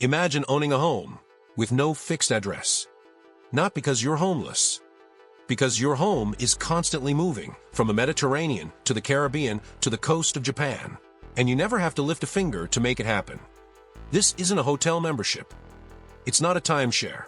Imagine owning a home with no fixed address. Not because you're homeless, because your home is constantly moving from the Mediterranean to the Caribbean to the coast of Japan, and you never have to lift a finger to make it happen. This isn't a hotel membership. It's not a timeshare.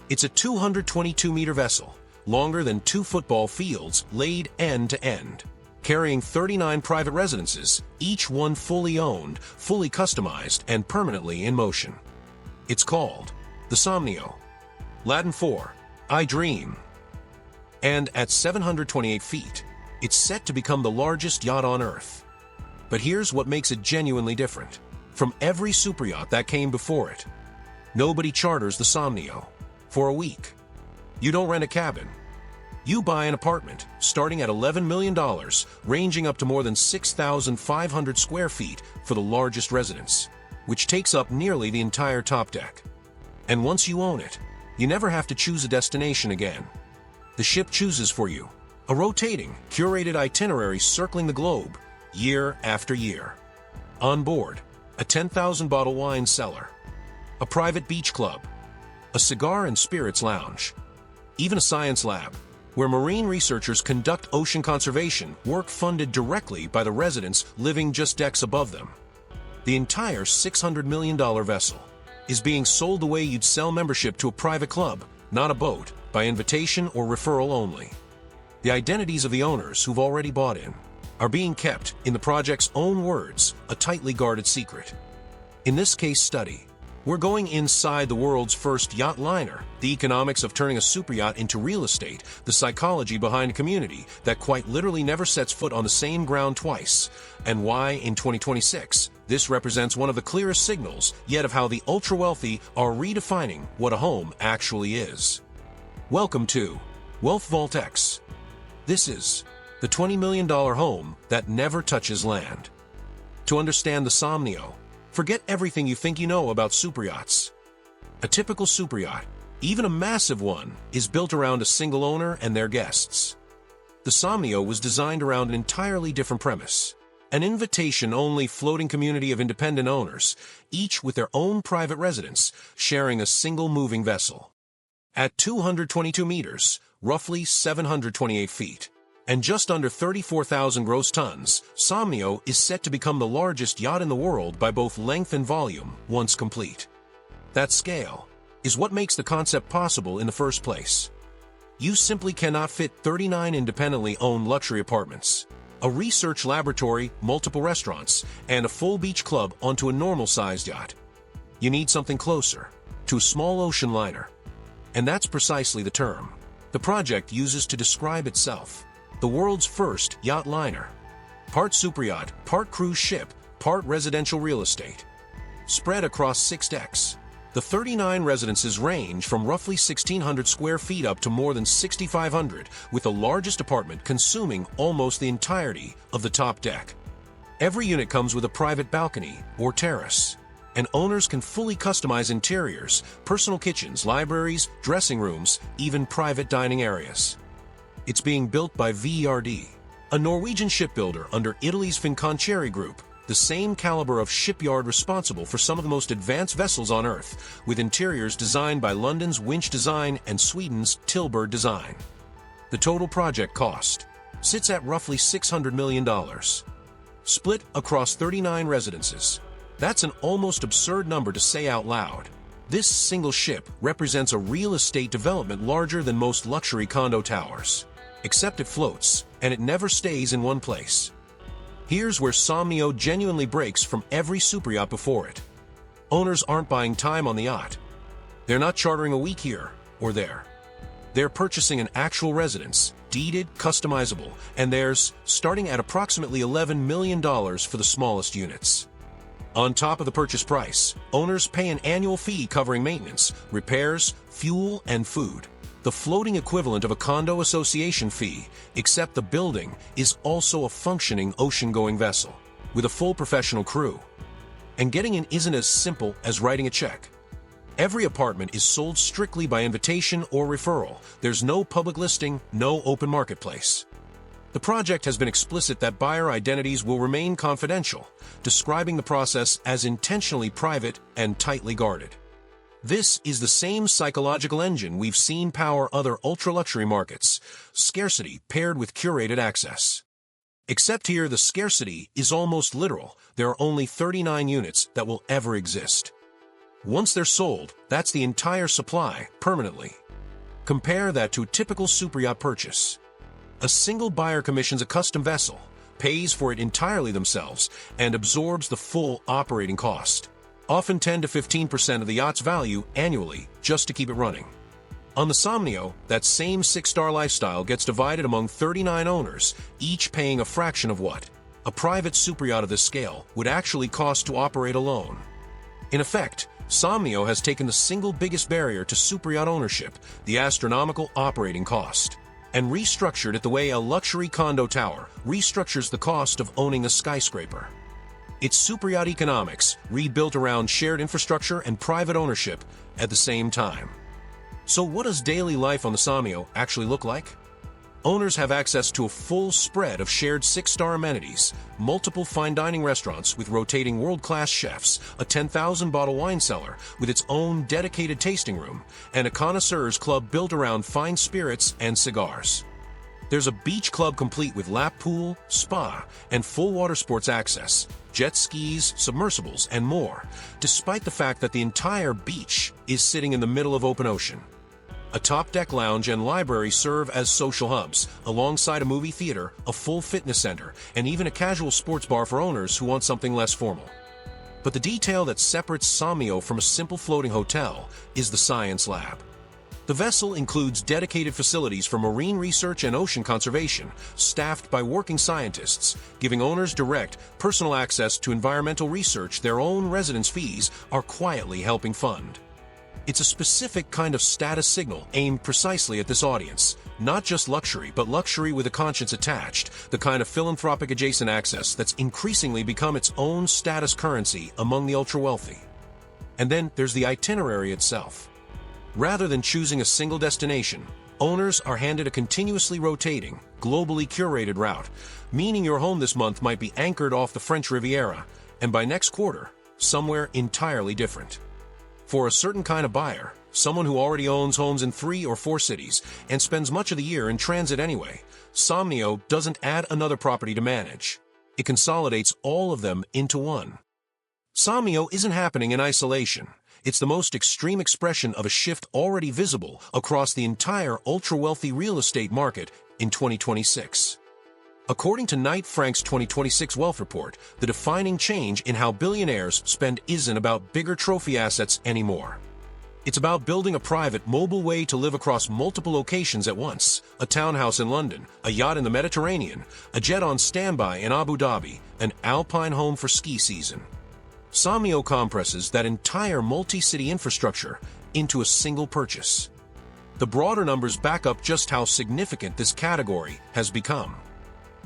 It's a 222-meter vessel, longer than 2 football fields, laid end to end, carrying 39 private residences, each one fully owned, fully customized, and permanently in motion. It's called the Somnio, Latin for I dream. And at 728 feet, it's set to become the largest yacht on Earth. But here's what makes it genuinely different from every superyacht that came before it. Nobody charters the Somnio for a week. You don't rent a cabin. You buy an apartment starting at $11 million, ranging up to more than 6,500 square feet for the largest residence, which takes up nearly the entire top deck. And once you own it, you never have to choose a destination again. The ship chooses for you, a rotating, curated itinerary circling the globe, year after year. On board, a 10,000-bottle wine cellar, a private beach club, a cigar and spirits lounge, even a science lab, where marine researchers conduct ocean conservation work funded directly by the residents living just decks above them. The entire $600 million vessel is being sold the way you'd sell membership to a private club, not a boat, by invitation or referral only. The identities of the owners who've already bought in are being kept, in the project's own words, a tightly guarded secret. In this case study, we're going inside the world's first yacht liner, the economics of turning a superyacht into real estate, the psychology behind a community that quite literally never sets foot on the same ground twice, and why, in 2026, this represents one of the clearest signals yet of how the ultra-wealthy are redefining what a home actually is. Welcome to WealthVaultX. This is the $20 million home that never touches land. To understand the Somnio, forget everything you think you know about superyachts. A typical superyacht, even a massive one, is built around a single owner and their guests. The Somnio was designed around an entirely different premise. An invitation-only floating community of independent owners, each with their own private residence, sharing a single moving vessel. At 222 meters, roughly 728 feet, and just under 34,000 gross tons, Somnio is set to become the largest yacht in the world by both length and volume once complete. That scale is what makes the concept possible in the first place. You simply cannot fit 39 independently owned luxury apartments, a research laboratory, multiple restaurants, and a full beach club onto a normal-sized yacht. You need something closer, to a small ocean liner. And that's precisely the term the project uses to describe itself. The world's first yacht liner. Part superyacht, part cruise ship, part residential real estate. Spread across 6 decks, the 39 residences range from roughly 1,600 square feet up to more than 6,500, with the largest apartment consuming almost the entirety of the top deck. Every unit comes with a private balcony or terrace, and owners can fully customize interiors, personal kitchens, libraries, dressing rooms, even private dining areas. It's being built by VERD, a Norwegian shipbuilder under Italy's Fincantieri Group, the same caliber of shipyard responsible for some of the most advanced vessels on Earth, with interiors designed by London's Winch Design and Sweden's Tilburg Design. The total project cost sits at roughly $600 million, split across 39 residences. That's an almost absurd number to say out loud. This single ship represents a real estate development larger than most luxury condo towers. Except it floats, and it never stays in one place. Here's where Somnio genuinely breaks from every superyacht before it. Owners aren't buying time on the yacht. They're not chartering a week here or there. They're purchasing an actual residence, deeded, customizable, and theirs starting at approximately $11 million for the smallest units. On top of the purchase price, owners pay an annual fee covering maintenance, repairs, fuel, and food. The floating equivalent of a condo association fee, except the building is also a functioning ocean-going vessel, with a full professional crew. And getting in isn't as simple as writing a check. Every apartment is sold strictly by invitation or referral. There's no public listing, no open marketplace. The project has been explicit that buyer identities will remain confidential, describing the process as intentionally private and tightly guarded. This is the same psychological engine we've seen power other ultra-luxury markets, scarcity paired with curated access. Except here, the scarcity is almost literal. There are only 39 units that will ever exist. Once they're sold, that's the entire supply, permanently. Compare that to a typical superyacht purchase. A single buyer commissions a custom vessel, pays for it entirely themselves, and absorbs the full operating cost, often 10 to 15% of the yacht's value annually, just to keep it running. On the Somnio, that same 6-star lifestyle gets divided among 39 owners, each paying a fraction of what a private superyacht of this scale would actually cost to operate alone. In effect, Somnio has taken the single biggest barrier to superyacht ownership, the astronomical operating cost, and restructured it the way a luxury condo tower restructures the cost of owning a skyscraper. It's superyacht economics, rebuilt around shared infrastructure and private ownership at the same time. So what does daily life on the Somnio actually look like? Owners have access to a full spread of shared 6-star amenities, multiple fine dining restaurants with rotating world-class chefs, a 10,000-bottle wine cellar with its own dedicated tasting room, and a connoisseurs club built around fine spirits and cigars. There's a beach club complete with lap pool, spa, and full water sports access, jet skis, submersibles, and more, despite the fact that the entire beach is sitting in the middle of open ocean. A top-deck lounge and library serve as social hubs, alongside a movie theater, a full fitness center, and even a casual sports bar for owners who want something less formal. But the detail that separates Somnio from a simple floating hotel is the science lab. The vessel includes dedicated facilities for marine research and ocean conservation, staffed by working scientists, giving owners direct, personal access to environmental research their own residence fees are quietly helping fund. It's a specific kind of status signal aimed precisely at this audience, not just luxury, but luxury with a conscience attached, the kind of philanthropic adjacent access that's increasingly become its own status currency among the ultra-wealthy. And then there's the itinerary itself. Rather than choosing a single destination, owners are handed a continuously rotating, globally curated route, meaning your home this month might be anchored off the French Riviera, and by next quarter, somewhere entirely different. For a certain kind of buyer, someone who already owns homes in 3 or 4 cities and spends much of the year in transit anyway, Somnio doesn't add another property to manage. It consolidates all of them into one. Somnio isn't happening in isolation. It's the most extreme expression of a shift already visible across the entire ultra-wealthy real estate market in 2026. According to Knight Frank's 2026 Wealth Report, the defining change in how billionaires spend isn't about bigger trophy assets anymore. It's about building a private, mobile way to live across multiple locations at once, a townhouse in London, a yacht in the Mediterranean, a jet on standby in Abu Dhabi, an alpine home for ski season. Somnio compresses that entire multi-city infrastructure into a single purchase. The broader numbers back up just how significant this category has become.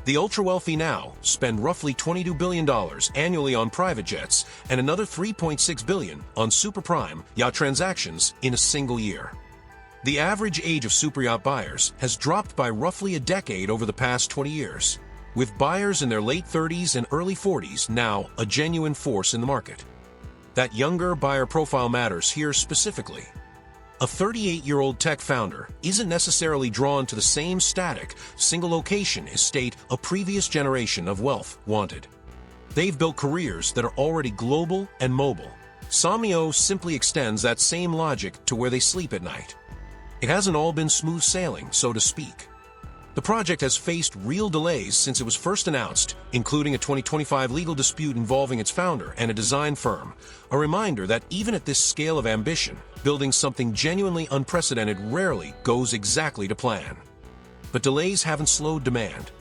The ultra-wealthy now spend roughly $22 billion annually on private jets and another $3.6 billion on super-prime yacht transactions in a single year. The average age of superyacht buyers has dropped by roughly a decade over the past 20 years, with buyers in their late 30s and early 40s now a genuine force in the market. That younger buyer profile matters here specifically. A 38-year-old tech founder isn't necessarily drawn to the same static, single-location estate a previous generation of wealth wanted. They've built careers that are already global and mobile. Somnio simply extends that same logic to where they sleep at night. It hasn't all been smooth sailing, so to speak. The project has faced real delays since it was first announced, including a 2025 legal dispute involving its founder and a design firm, a reminder that even at this scale of ambition, building something genuinely unprecedented rarely goes exactly to plan. But delays haven't slowed demand.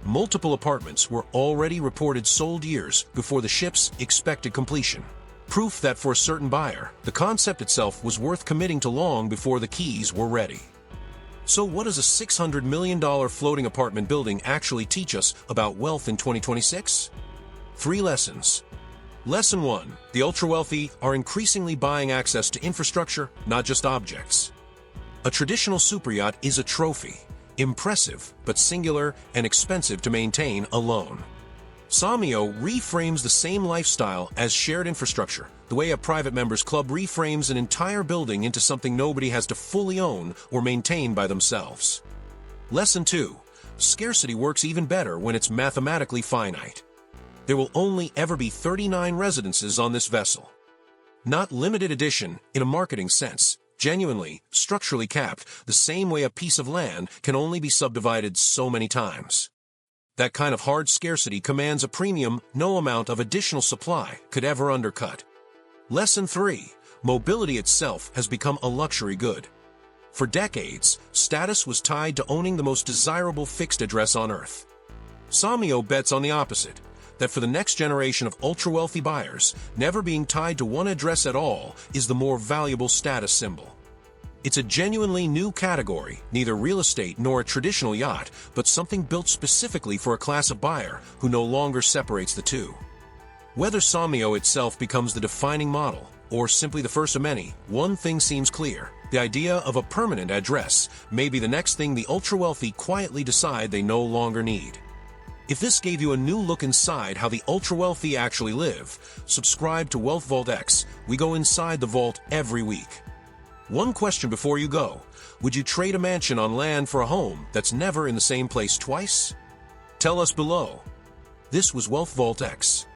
Multiple apartments were already reported sold years before the ship's expected completion. Proof that for a certain buyer, the concept itself was worth committing to long before the keys were ready. So what does a $600 million floating apartment building actually teach us about wealth in 2026? 3 lessons. Lesson 1. The ultra-wealthy are increasingly buying access to infrastructure, not just objects. A traditional superyacht is a trophy. Impressive, but singular and expensive to maintain alone. Somnio reframes the same lifestyle as shared infrastructure, the way a private members club reframes an entire building into something nobody has to fully own or maintain by themselves. Lesson 2. Scarcity works even better when it's mathematically finite. There will only ever be 39 residences on this vessel. Not limited edition in a marketing sense, genuinely, structurally capped, the same way a piece of land can only be subdivided so many times. That kind of hard scarcity commands a premium no amount of additional supply could ever undercut. Lesson 3. Mobility itself has become a luxury good. For decades, status was tied to owning the most desirable fixed address on Earth. Somnio bets on the opposite, that for the next generation of ultra-wealthy buyers, never being tied to one address at all is the more valuable status symbol. It's a genuinely new category, neither real estate nor a traditional yacht, but something built specifically for a class of buyer who no longer separates the two. Whether Somnio itself becomes the defining model, or simply the first of many, one thing seems clear. The idea of a permanent address may be the next thing the ultra-wealthy quietly decide they no longer need. If this gave you a new look inside how the ultra-wealthy actually live, subscribe to WealthVaultX. We go inside the vault every week. One question before you go. Would you trade a mansion on land for a home that's never in the same place twice? Tell us below. This was WealthVaultX.